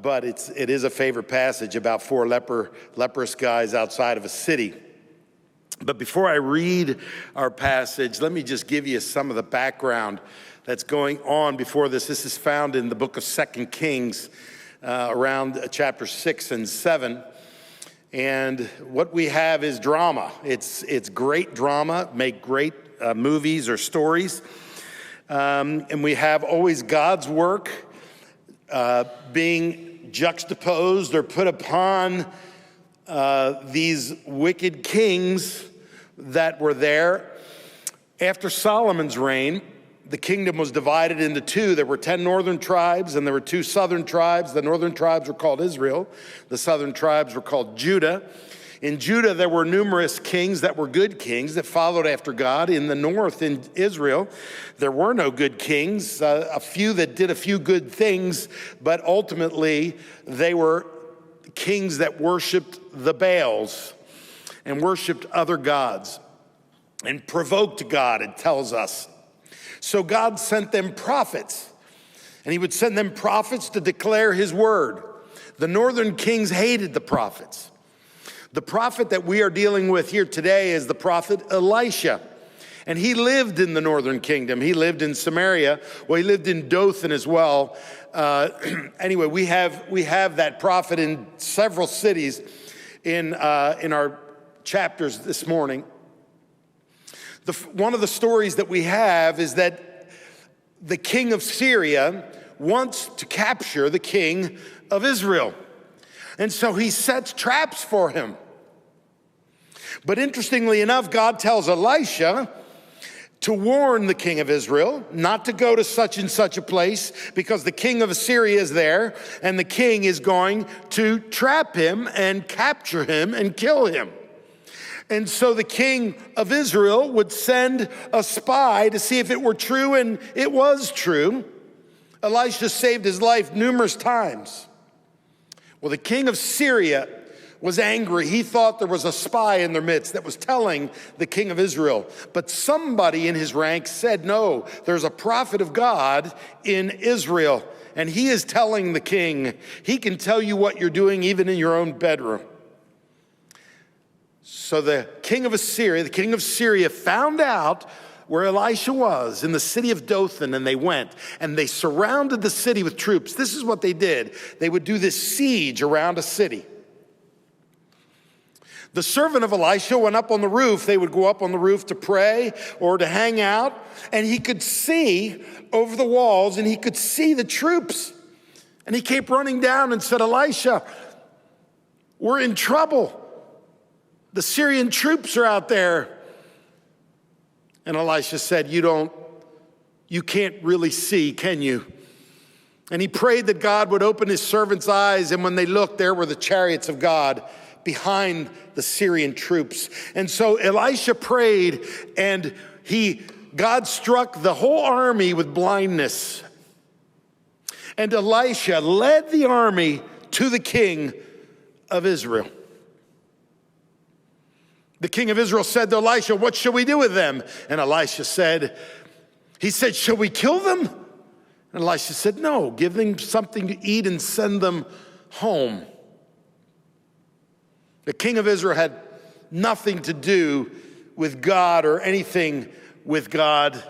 But it is a favorite passage about four leprous guys outside of a city. But before I read our passage, let me just give you some of the background that's going on before this. This is found in the book of 2 Kings, around chapter 6 and 7. And what we have is drama. It's great drama, make great movies or stories. And we have always God's work being juxtaposed or put upon these wicked kings that were there. After Solomon's reign, the kingdom was divided into two. There were 10 northern tribes and there were 2 southern tribes. The northern tribes were called Israel. The southern tribes were called Judah. In Judah, there were numerous kings that were good kings that followed after God. In the north, in Israel, there were no good kings, a few that did a few good things, but ultimately they were kings that worshiped the Baals and worshiped other gods and provoked God, it tells us. So God sent them prophets, and he would send them prophets to declare his word. The northern kings hated the prophets. The prophet that we are dealing with here today is the prophet Elisha. And he lived in the northern kingdom. He lived in Samaria. Well, he lived in Dothan as well. Anyway, we have that prophet in several cities in our chapters this morning. One of the stories that we have is that the king of Syria wants to capture the king of Israel. And so he sets traps for him. But interestingly enough, God tells Elisha to warn the king of Israel not to go to such and such a place because the king of Assyria is there and the king is going to trap him and capture him and kill him. And so the king of Israel would send a spy to see if it were true, and it was true. Elisha saved his life numerous times. Well, the king of Syria was angry. He thought there was a spy in their midst that was telling the king of Israel. But somebody in his ranks said, no, there's a prophet of God in Israel, and he is telling the king. He can tell you what you're doing even in your own bedroom. So the king of Syria found out where Elisha was in the city of Dothan, and they went and they surrounded the city with troops. This is what they did. They would do this siege around a city. The servant of Elisha went up on the roof. They would go up on the roof to pray or to hang out, and he could see over the walls and he could see the troops. And he came running down and said, Elisha, we're in trouble. The Syrian troops are out there. And Elisha said, you can't really see, can you? And he prayed that God would open his servant's eyes, and when they looked, there were the chariots of God behind the Syrian troops. And so Elisha prayed, and God struck the whole army with blindness. And Elisha led the army to the king of Israel. The king of Israel said to Elisha, what shall we do with them? And Elisha said, shall we kill them? And Elisha said, no, give them something to eat and send them home. The king of Israel had nothing to do with God or anything with God.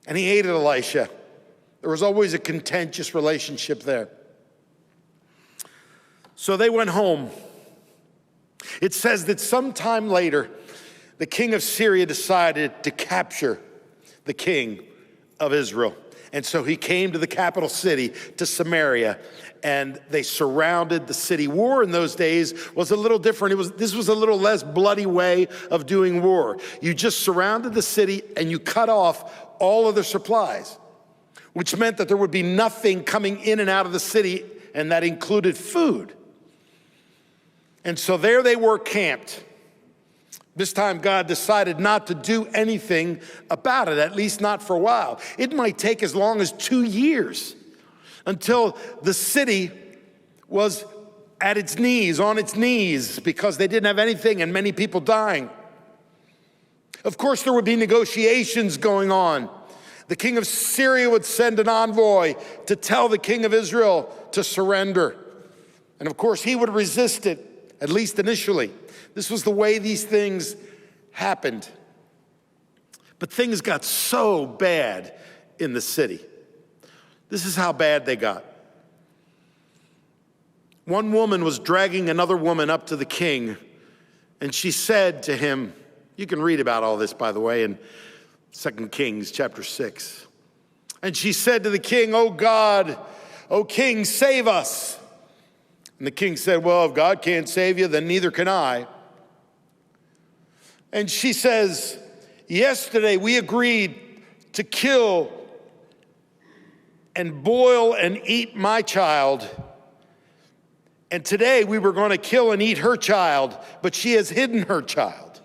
And he hated Elisha. There was always a contentious relationship there. So they went home. It says that sometime later, the king of Syria decided to capture the king of Israel. And so he came to the capital city, to Samaria, and they surrounded the city. War in those days was a little different. This was a little less bloody way of doing war. You just surrounded the city and you cut off all of their supplies, which meant that there would be nothing coming in and out of the city, and that included food. And so there they were camped. This time God decided not to do anything about it, at least not for a while. It might take as long as 2 years until the city was at its knees, on its knees, because they didn't have anything and many people dying. Of course, there would be negotiations going on. The king of Syria would send an envoy to tell the king of Israel to surrender. And of course, he would resist it, at least initially. This was the way these things happened. But things got so bad in the city. This is how bad they got. One woman was dragging another woman up to the king, and she said to him, you can read about all this, by the way, in 2 Kings chapter 6. And she said to the king, "Oh God, oh king, save us." And the king said, "Well, if God can't save you, then neither can I." And she says, "Yesterday we agreed to kill and boil and eat my child. And today we were going to kill and eat her child, but she has hidden her child."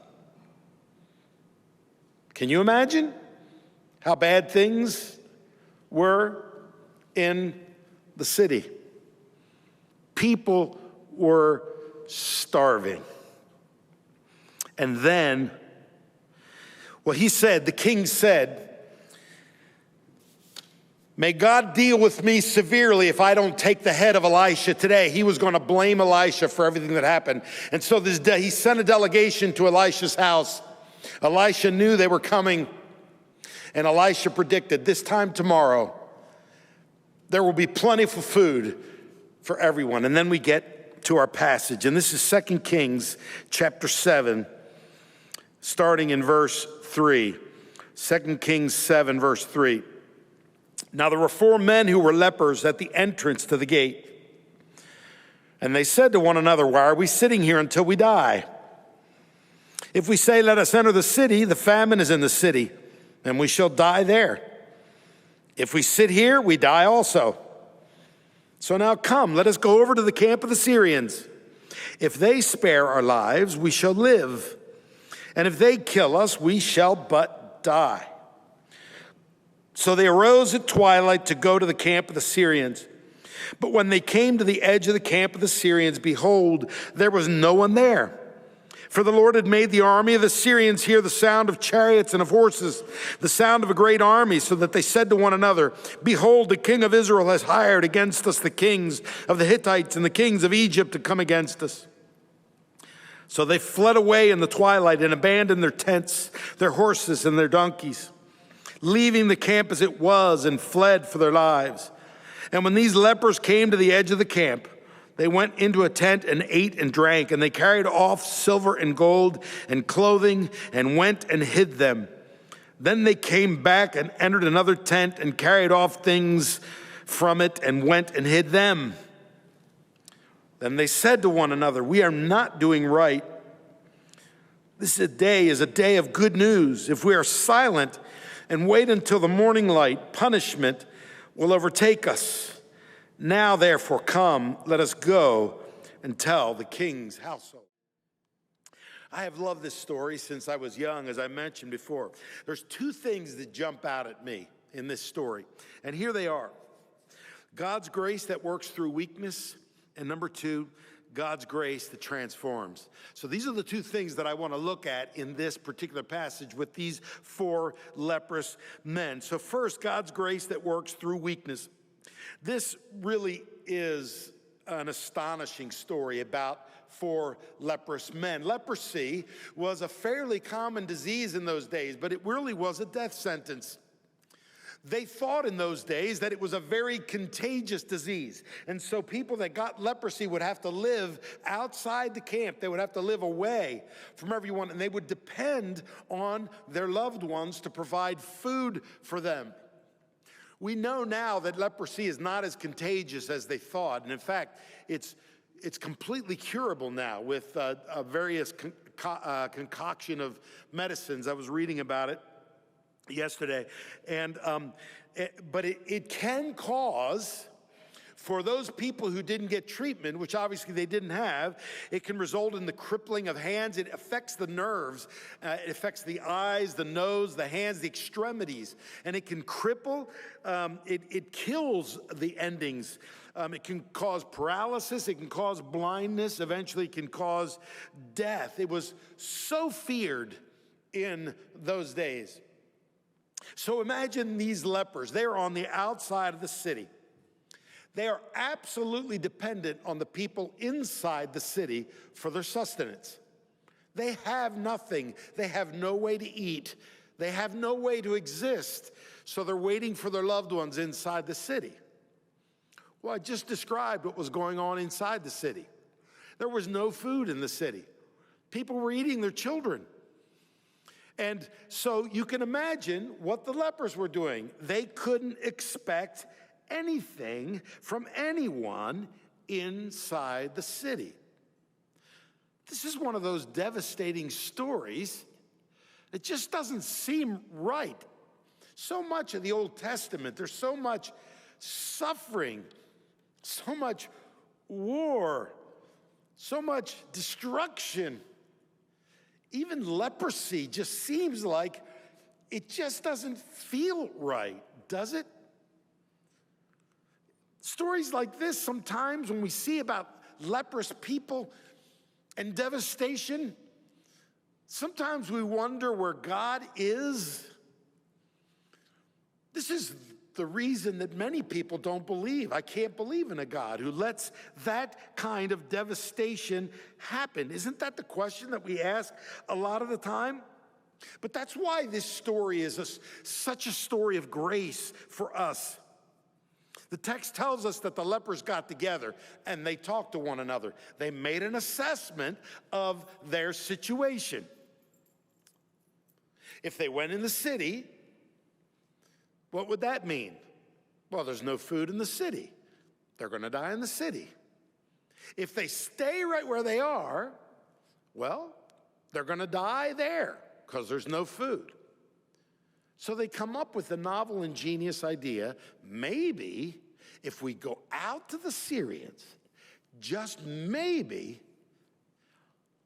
Can you imagine how bad things were in the city? People were starving. And then, the king said, "May God deal with me severely if I don't take the head of Elisha today." He was going to blame Elisha for everything that happened. And so he sent a delegation to Elisha's house. Elisha knew they were coming, and Elisha predicted, this time tomorrow, there will be plentiful food for everyone. And then we get to our passage, and this is 2 Kings chapter 7, starting in verse 3. 2 Kings 7, verse 3. Now there were 4 men who were lepers at the entrance to the gate. And they said to one another, "Why are we sitting here until we die? If we say, 'Let us enter the city,' the famine is in the city, and we shall die there. If we sit here, we die also. So now come, let us go over to the camp of the Syrians. If they spare our lives, we shall live. And if they kill us, we shall but die." So they arose at twilight to go to the camp of the Syrians. But when they came to the edge of the camp of the Syrians, behold, there was no one there. For the Lord had made the army of the Syrians hear the sound of chariots and of horses, the sound of a great army, so that they said to one another, "Behold, the king of Israel has hired against us the kings of the Hittites and the kings of Egypt to come against us." So they fled away in the twilight and abandoned their tents, their horses, and their donkeys, leaving the camp as it was, and fled for their lives. And when these lepers came to the edge of the camp, they went into a tent and ate and drank, and they carried off silver and gold and clothing and went and hid them. Then they came back and entered another tent and carried off things from it and went and hid them. Then they said to one another, "We are not doing right. This is a day of good news. If we are silent and wait until the morning light, punishment will overtake us. Now, therefore, come, let us go and tell the king's household." I have loved this story since I was young, as I mentioned before. There's 2 things that jump out at me in this story, and here they are. God's grace that works through weakness, and number 2, God's grace that transforms. So these are the 2 things that I want to look at in this particular passage with these 4 leprous men. So first, God's grace that works through weakness. This really is an astonishing story about 4 leprous men. Leprosy was a fairly common disease in those days, but it really was a death sentence. They thought in those days that it was a very contagious disease. And so people that got leprosy would have to live outside the camp. They would have to live away from everyone, and they would depend on their loved ones to provide food for them. We know now that leprosy is not as contagious as they thought. And in fact, it's completely curable now with various concoction of medicines. I was reading about it yesterday. But it can cause, for those people who didn't get treatment, which obviously they didn't have, it can result in the crippling of hands. It affects the nerves. It affects the eyes, the nose, the hands, the extremities. And it can cripple. It kills the endings. It can cause paralysis. It can cause blindness. Eventually, it can cause death. It was so feared in those days. So imagine these lepers. They're on the outside of the city. They are absolutely dependent on the people inside the city for their sustenance. They have nothing. They have no way to eat. They have no way to exist. So they're waiting for their loved ones inside the city. Well, I just described what was going on inside the city. There was no food in the city. People were eating their children. And so you can imagine what the lepers were doing. They couldn't expect anything from anyone inside the city. This is one of those devastating stories. It just doesn't seem right. So much of the Old Testament, there's so much suffering, so much war, so much destruction. Even leprosy just seems like it just doesn't feel right, does it? Stories like this, sometimes when we see about leprous people and devastation, sometimes we wonder where God is. This is the reason that many people don't believe. I can't believe in a God who lets that kind of devastation happen. Isn't that the question that we ask a lot of the time? But that's why this story is such a story of grace for us. The text tells us that the lepers got together and they talked to one another. They made an assessment of their situation. If they went in the city, what would that mean? Well, there's no food in the city. They're going to die in the city. If they stay right where they are, well, they're going to die there because there's no food. So they come up with a novel, ingenious idea. Maybe if we go out to the Syrians, just maybe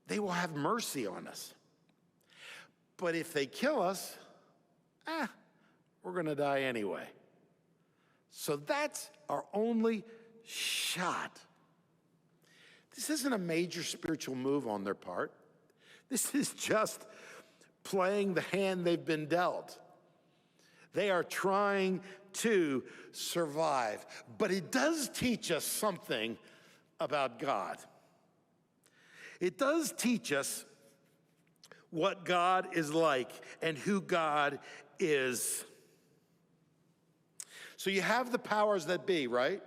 they will have mercy on us. But if they kill us, we're going to die anyway. So that's our only shot. This isn't a major spiritual move on their part. This is just playing the hand they've been dealt. They are trying to survive. But it does teach us something about God. It does teach us what God is like and who God is. So you have the powers that be, right?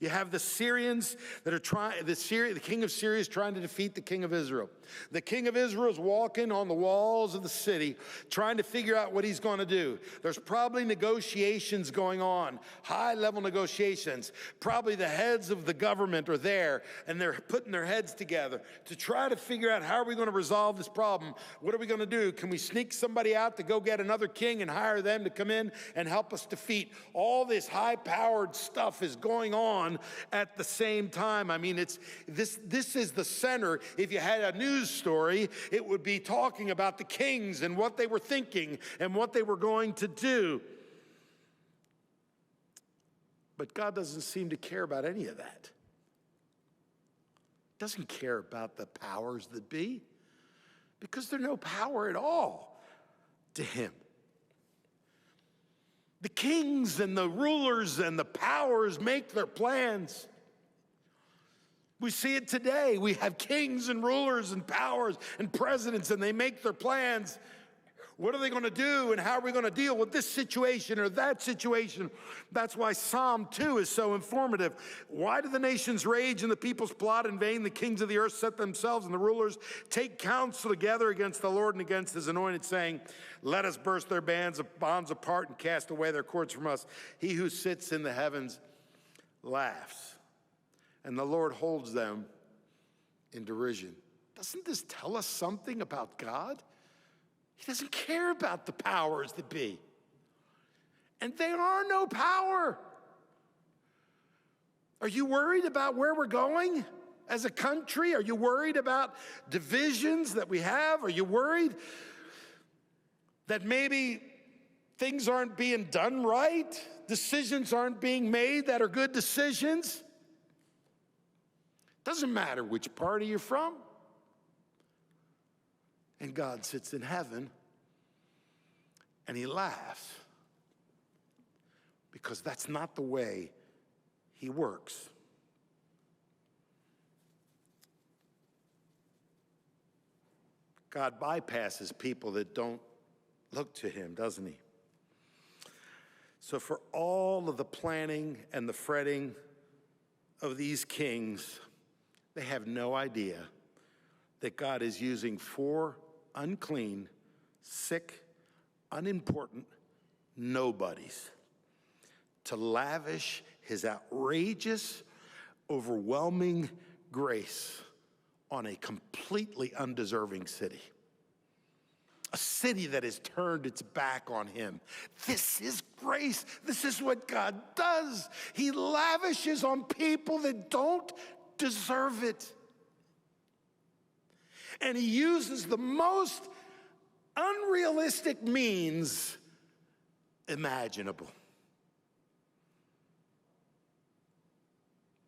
You have the Syrians that are trying, the king of Syria is trying to defeat the king of Israel. The king of Israel is walking on the walls of the city, trying to figure out what he's going to do. There's probably negotiations going on, high-level negotiations. Probably the heads of the government are there, and they're putting their heads together to try to figure out how are we going to resolve this problem? What are we going to do? Can we sneak somebody out to go get another king and hire them to come in and help us defeat? All this high-powered stuff is going on at the same time. I mean, this is the center. If you had a news story, it would be talking about the kings and what they were thinking and what they were going to do. But God doesn't seem to care about any of that. Doesn't care about the powers that be, because there's no power at all to him. The kings and the rulers and the powers make their plans. We see it today. We have kings and rulers and powers and presidents, and they make their plans. What are they going to do, and how are we going to deal with this situation or that situation? That's why Psalm 2 is so informative. Why do the nations rage and the peoples plot in vain? The kings of the earth set themselves, and the rulers take counsel together against the Lord and against his anointed, saying, let us burst their bonds apart and cast away their cords from us. He who sits in the heavens laughs, and the Lord holds them in derision. Doesn't this tell us something about God? He doesn't care about the powers that be. And there are no power. Are you worried about where we're going as a country? Are you worried about divisions that we have? Are you worried that maybe things aren't being done right? Decisions aren't being made that are good decisions? Doesn't matter which party you're from. And God sits in heaven, And he laughs because that's not the way he works. God bypasses people that don't look to him, doesn't he? So for all of the planning and the fretting of these kings, they have no idea that God is using 4 unclean, sick, unimportant nobodies to lavish his outrageous, overwhelming grace on a completely undeserving city. A city that has turned its back on him. This is grace. This is what God does. He lavishes on people that don't deserve it. And he uses the most unrealistic means imaginable.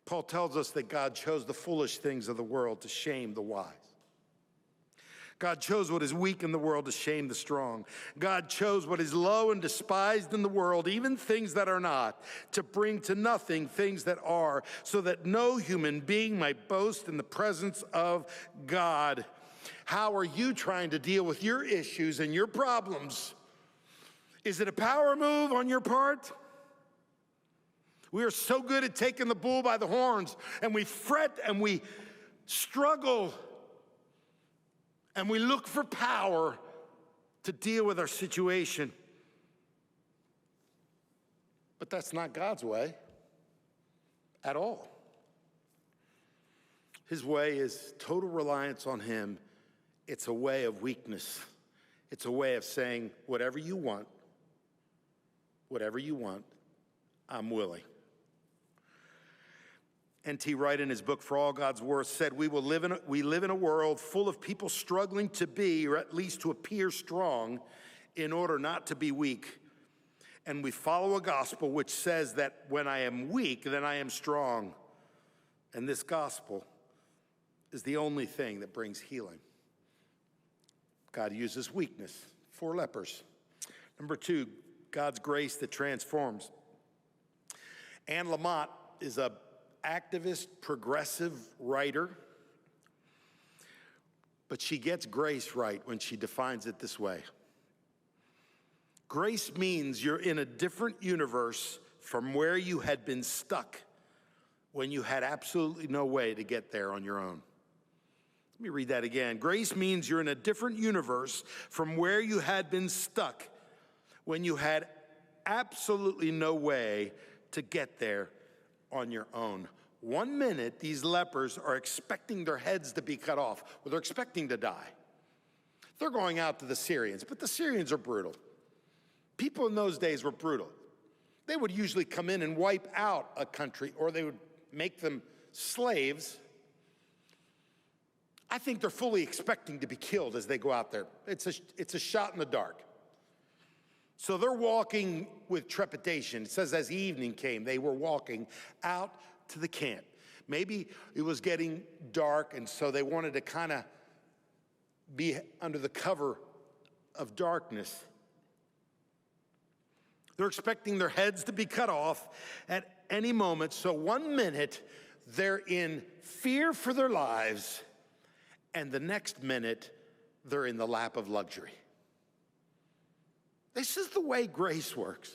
Paul tells us that God chose the foolish things of the world to shame the wise. God chose what is weak in the world to shame the strong. God chose what is low and despised in the world, even things that are not, to bring to nothing things that are, so that no human being might boast in the presence of God. How are you trying to deal with your issues and your problems? Is it a power move on your part? We are so good at taking the bull by the horns, and we fret and we struggle and we look for power to deal with our situation. But that's not God's way at all. His way is total reliance on him. It's a way of weakness. It's a way of saying, whatever you want, I'm willing. N.T. Wright, in his book, For All God's Worth, said, we live in a world full of people struggling to be, or at least to appear strong, in order not to be weak. And we follow a gospel which says that when I am weak, then I am strong. And this gospel is the only thing that brings healing. God uses weakness. 4 lepers. Number 2, God's grace that transforms. Anne Lamott is a activist, progressive writer, but she gets grace right when she defines it this way. Grace means you're in a different universe from where you had been stuck when you had absolutely no way to get there on your own. Let me read that again. Grace means you're in a different universe from where you had been stuck when you had absolutely no way to get there on your own. 1 minute, these lepers are expecting their heads to be cut off, or they're expecting to die. They're going out to the Syrians, but the Syrians are brutal. People in those days were brutal. They would usually come in and wipe out a country, or they would make them slaves. I think they're fully expecting to be killed as they go out there. It's a shot in the dark. So they're walking with trepidation. It says as evening came, they were walking out to the camp. Maybe it was getting dark, and so they wanted to kind of be under the cover of darkness. They're expecting their heads to be cut off at any moment. So 1 minute, they're in fear for their lives, and the next minute, they're in the lap of luxury. This is the way grace works.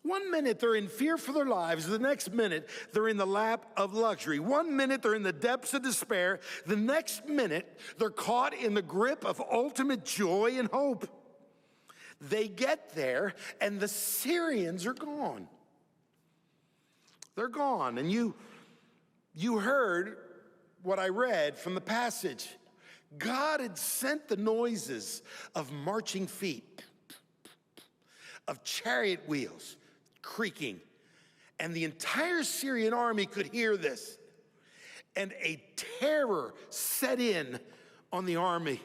1 minute, they're in fear for their lives. The next minute, they're in the lap of luxury. 1 minute, they're in the depths of despair. The next minute, they're caught in the grip of ultimate joy and hope. They get there, and the Syrians are gone. They're gone. And you heard what I read from the passage. God had sent the noises of marching feet, of chariot wheels creaking, and the entire Syrian army could hear this. And a terror set in on the army.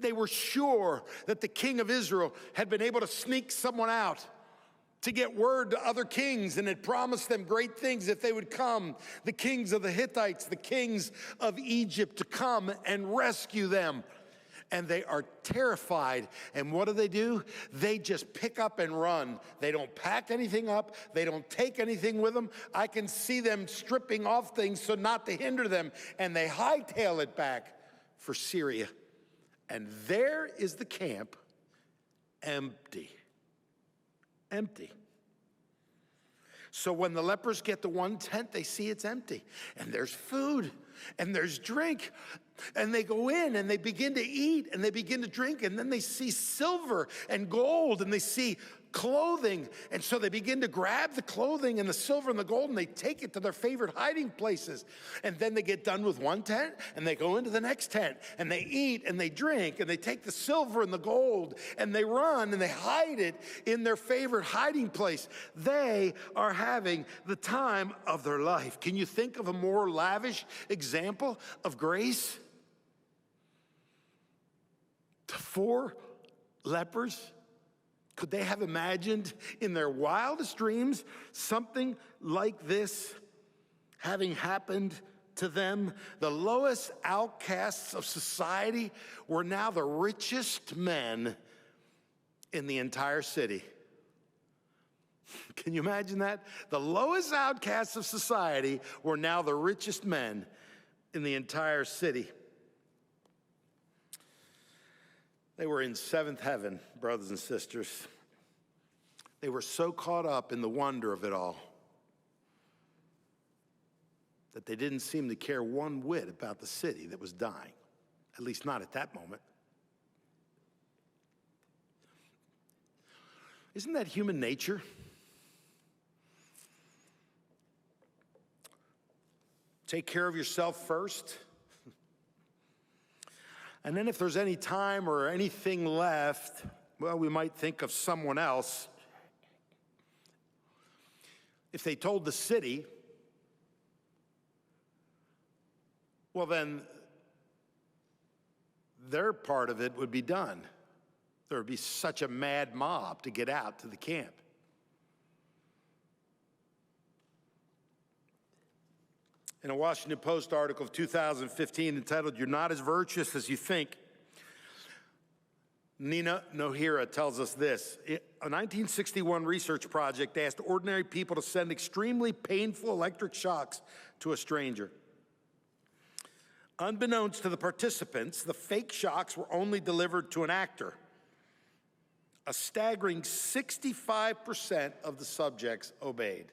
They were sure that the king of Israel had been able to sneak someone out to get word to other kings and had promised them great things if they would come, the kings of the Hittites, the kings of Egypt, to come and rescue them. and they are terrified. And what do? They just pick up and run. They don't pack anything up. They don't take anything with them. I can see them stripping off things so not to hinder them, and they hightail it back for Syria. And there is the camp, empty. Empty. So when the lepers get to one tent, they see it's empty. And there's food, and there's drink. And they go in, and they begin to eat, and they begin to drink. And then they see silver and gold, and they see clothing. And so they begin to grab the clothing and the silver and the gold, and they take it to their favorite hiding places. And then they get done with one tent, and they go into the next tent, and they eat, and they drink, and they take the silver and the gold, and they run, and they hide it in their favorite hiding place. They are having the time of their life. Can you think of a more lavish example of grace? The 4 lepers, could they have imagined in their wildest dreams something like this having happened to them? The lowest outcasts of society were now the richest men in the entire city. Can you imagine that? The lowest outcasts of society were now the richest men in the entire city. They were in 7th heaven, brothers and sisters. They were so caught up in the wonder of it all that they didn't seem to care one whit about the city that was dying, at least not at that moment. Isn't that human nature? Take care of yourself first. And then if there's any time or anything left, well, we might think of someone else. If they told the city, well, then their part of it would be done. There would be such a mad mob to get out to the camp. In a Washington Post article of 2015 entitled, "You're Not as Virtuous as You Think," Nina Nohira tells us this. A 1961 research project asked ordinary people to send extremely painful electric shocks to a stranger. Unbeknownst to the participants, the fake shocks were only delivered to an actor. A staggering 65% of the subjects obeyed.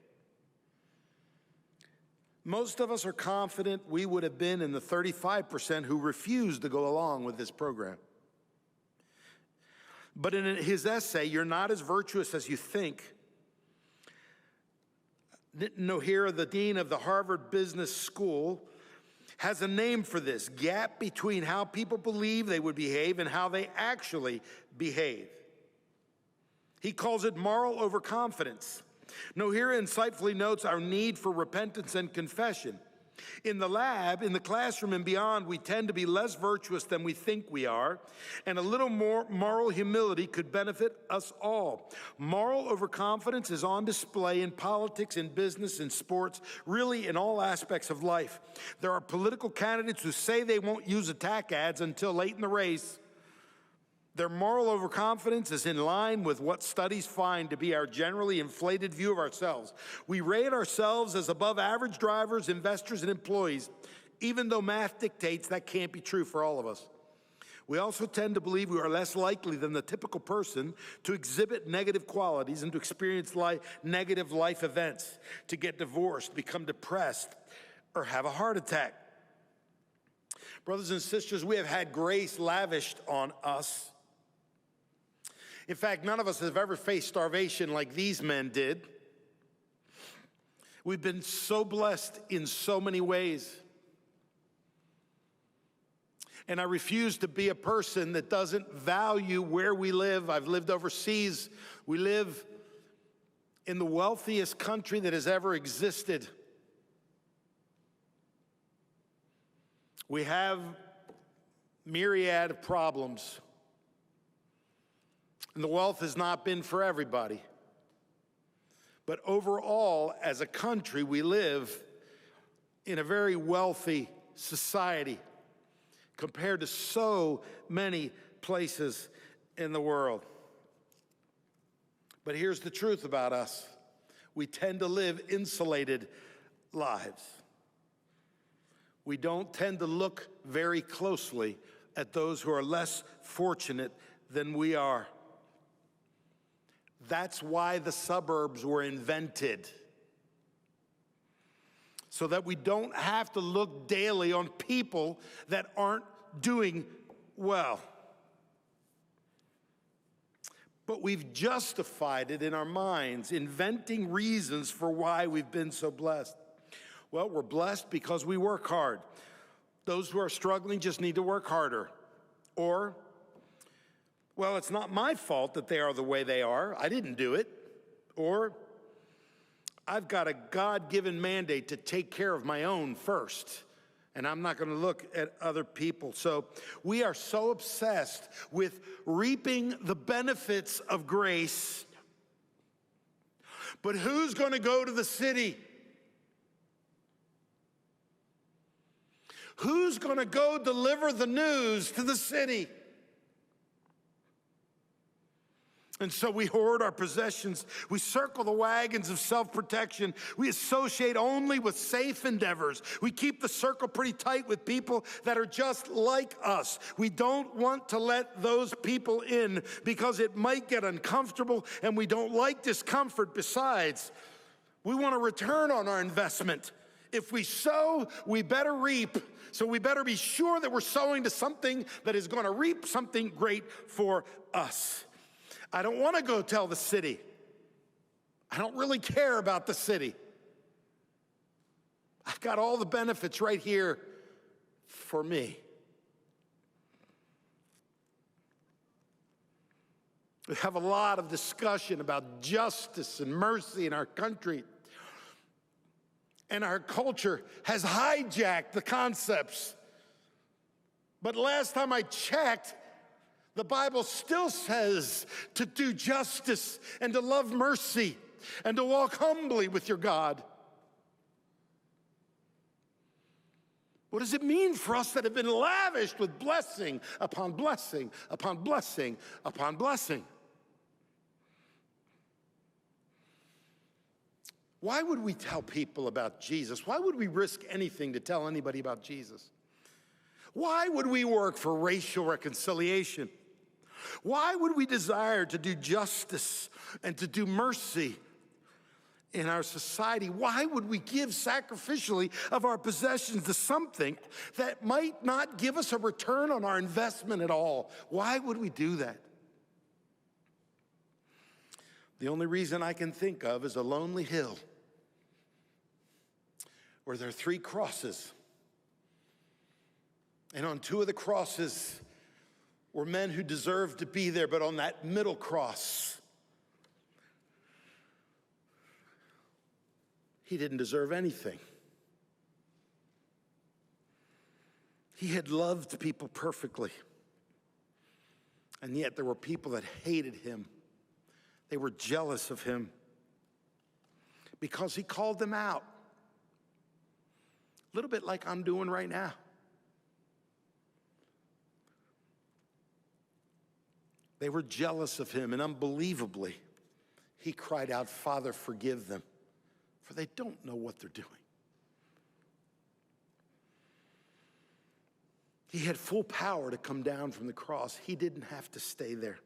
Most of us are confident we would have been in the 35% who refused to go along with this program. But in his essay, "You're Not as Virtuous as You Think," Nohira, the dean of the Harvard Business School, has a name for this gap between how people believe they would behave and how they actually behave. He calls it moral overconfidence. Nohira insightfully notes our need for repentance and confession. In the lab, in the classroom, and beyond, we tend to be less virtuous than we think we are, and a little more moral humility could benefit us all. Moral overconfidence is on display in politics, in business, in sports, really in all aspects of life. There are political candidates who say they won't use attack ads until late in the race. Their moral overconfidence is in line with what studies find to be our generally inflated view of ourselves. We rate ourselves as above average drivers, investors, and employees, even though math dictates that can't be true for all of us. We also tend to believe we are less likely than the typical person to exhibit negative qualities and to experience negative life events, to get divorced, become depressed, or have a heart attack. Brothers and sisters, we have had grace lavished on us. In fact, none of us have ever faced starvation like these men did. We've been so blessed in so many ways. And I refuse to be a person that doesn't value where we live. I've lived overseas. We live in the wealthiest country that has ever existed. We have myriad of problems. And the wealth has not been for everybody. But overall, as a country, we live in a very wealthy society. compared to so many places in the world. But here's the truth about us. We tend to live insulated lives. We don't tend to look very closely at those who are less fortunate than we are. That's why the suburbs were invented. So that we don't have to look daily on people that aren't doing well. But we've justified it in our minds, inventing reasons for why we've been so blessed. Well, we're blessed because we work hard. Those who are struggling just need to work harder. Or, well, it's not my fault that they are the way they are. I didn't do it. Or, I've got a God-given mandate to take care of my own first, and I'm not going to look at other people. So we are so obsessed with reaping the benefits of grace. But who's going to go to the city? Who's going to go deliver the news to the city? And so we hoard our possessions. We circle the wagons of self-protection. We associate only with safe endeavors. We keep the circle pretty tight with people that are just like us. We don't want to let those people in because it might get uncomfortable, and we don't like discomfort. Besides, we want a return on our investment. If we sow, we better reap. So we better be sure that we're sowing to something that is going to reap something great for us. I don't want to go tell the city. I don't really care about the city. I've got all the benefits right here for me. We have a lot of discussion about justice and mercy in our country. And our culture has hijacked the concepts. But last time I checked, the Bible still says to do justice and to love mercy and to walk humbly with your God. What does it mean for us that have been lavished with blessing upon blessing upon blessing upon blessing? Why would we tell people about Jesus? Why would we risk anything to tell anybody about Jesus? Why would we work for racial reconciliation? Why would we desire to do justice and to do mercy in our society? Why would we give sacrificially of our possessions to something that might not give us a return on our investment at all? Why would we do that? The only reason I can think of is a lonely hill where there are 3 crosses. And on 2 of the crosses were men who deserved to be there, but on that middle cross, he didn't deserve anything. He had loved people perfectly, and yet there were people that hated him. They were jealous of him because he called them out. A little bit like I'm doing right now. They were jealous of him, and unbelievably, he cried out, "Father, forgive them, for they don't know what they're doing." He had full power to come down from the cross. He didn't have to stay there.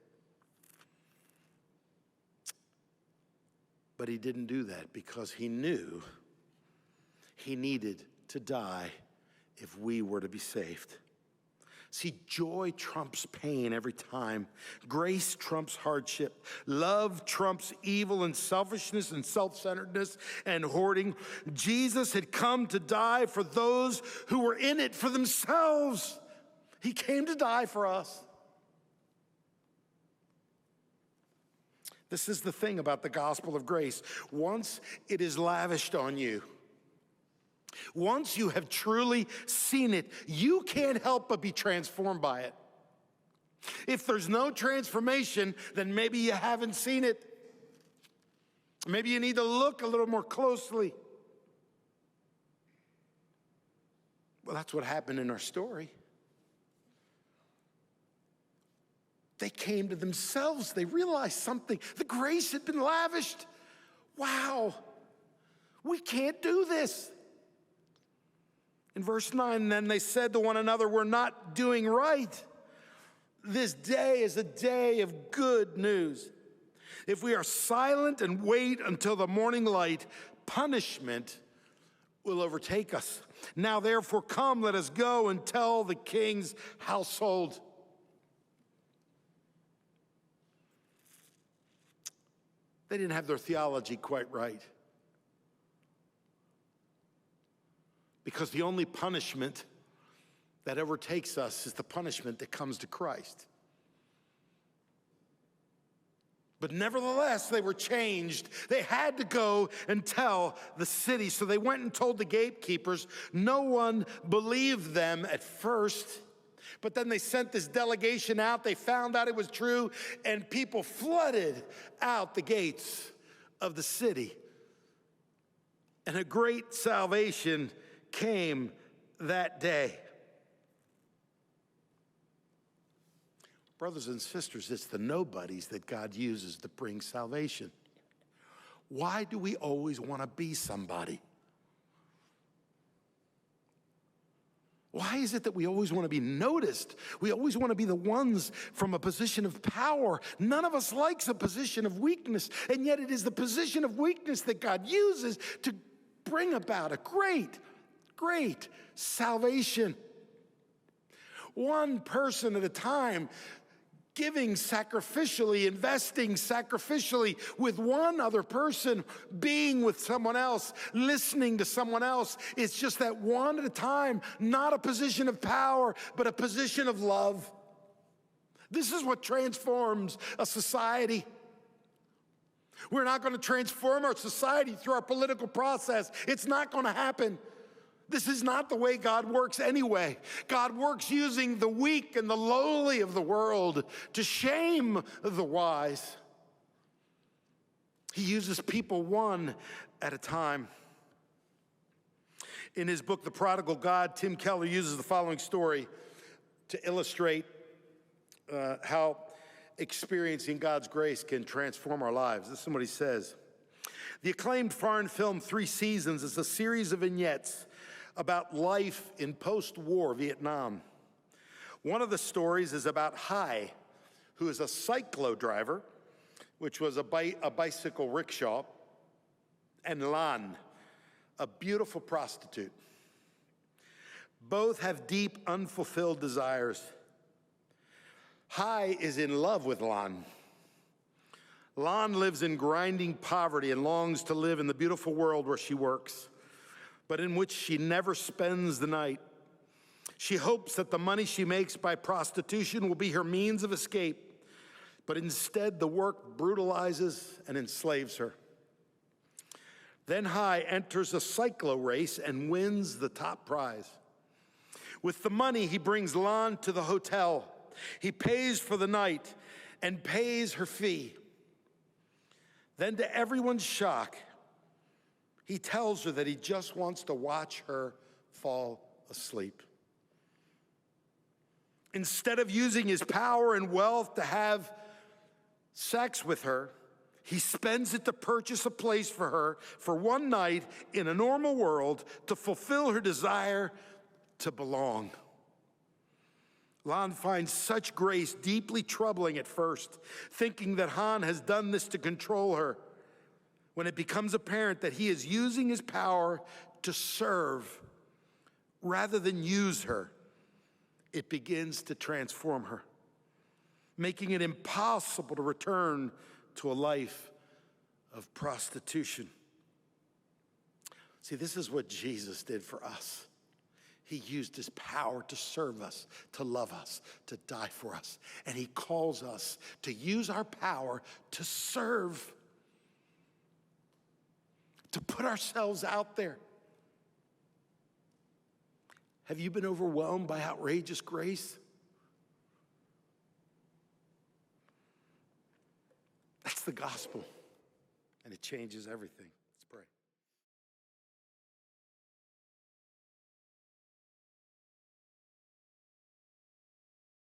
But he didn't do that because he knew he needed to die if we were to be saved. See, joy trumps pain every time. Grace trumps hardship. Love trumps evil and selfishness and self-centeredness and hoarding. Jesus had come to die for those who were in it for themselves. He came to die for us. This is the thing about the gospel of grace. Once it is lavished on you, once you have truly seen it, you can't help but be transformed by it. If there's no transformation, then maybe you haven't seen it. Maybe you need to look a little more closely. Well, that's what happened in our story. they came to themselves. They realized something. The grace had been lavished. Wow, we can't do this. In verse 9, then they said to one another, we're not doing right. This day is a day of good news. If we are silent and wait until the morning light, punishment will overtake us. Now therefore come, let us go and tell the king's household. They didn't have their theology quite right. Because the only punishment that overtakes us is the punishment that comes to Christ. But nevertheless, they were changed. They had to go and tell the city. So they went and told the gatekeepers. No one believed them at first. But then they sent this delegation out. They found out it was true. And people flooded out the gates of the city. And a great salvation came that day. Brothers and sisters, it's the nobodies that God uses to bring salvation. Why do we always want to be somebody? Why is it that we always want to be noticed? We always want to be the ones from a position of power. None of us likes a position of weakness, and yet it is the position of weakness that God uses to bring about a great salvation. One person at a time, giving sacrificially, investing sacrificially with one other person, being with someone else, listening to someone else. It's just that one at a time, not a position of power, but a position of love. This is what transforms a society. We're not going to transform our society through our political process. It's not going to happen. This is not the way God works anyway. God works using the weak and the lowly of the world to shame the wise. He uses people one at a time. In his book, The Prodigal God, Tim Keller uses the following story to illustrate how experiencing God's grace can transform our lives. This is what he says. The acclaimed foreign film 3 Seasons is a series of vignettes about life in post-war Vietnam. One of the stories is about Hai, who is a cyclo driver, which was a bicycle rickshaw, and Lan, a beautiful prostitute. Both have deep, unfulfilled desires. Hai is in love with Lan. Lan lives in grinding poverty and longs to live in the beautiful world where she works, but in which she never spends the night. She hopes that the money she makes by prostitution will be her means of escape, but instead the work brutalizes and enslaves her. Then Hai enters a cyclo race and wins the top prize. With the money, he brings Lan to the hotel. He pays for the night and pays her fee. Then, to everyone's shock, he tells her that he just wants to watch her fall asleep. Instead of using his power and wealth to have sex with her, he spends it to purchase a place for her for one night in a normal world to fulfill her desire to belong. Lan finds such grace deeply troubling at first, thinking that Han has done this to control her. When it becomes apparent that he is using his power to serve rather than use her, it begins to transform her, making it impossible to return to a life of prostitution. See, this is what Jesus did for us. He used his power to serve us, to love us, to die for us. And he calls us to use our power to serve, to put ourselves out there. Have you been overwhelmed by outrageous grace? That's the gospel, and it changes everything.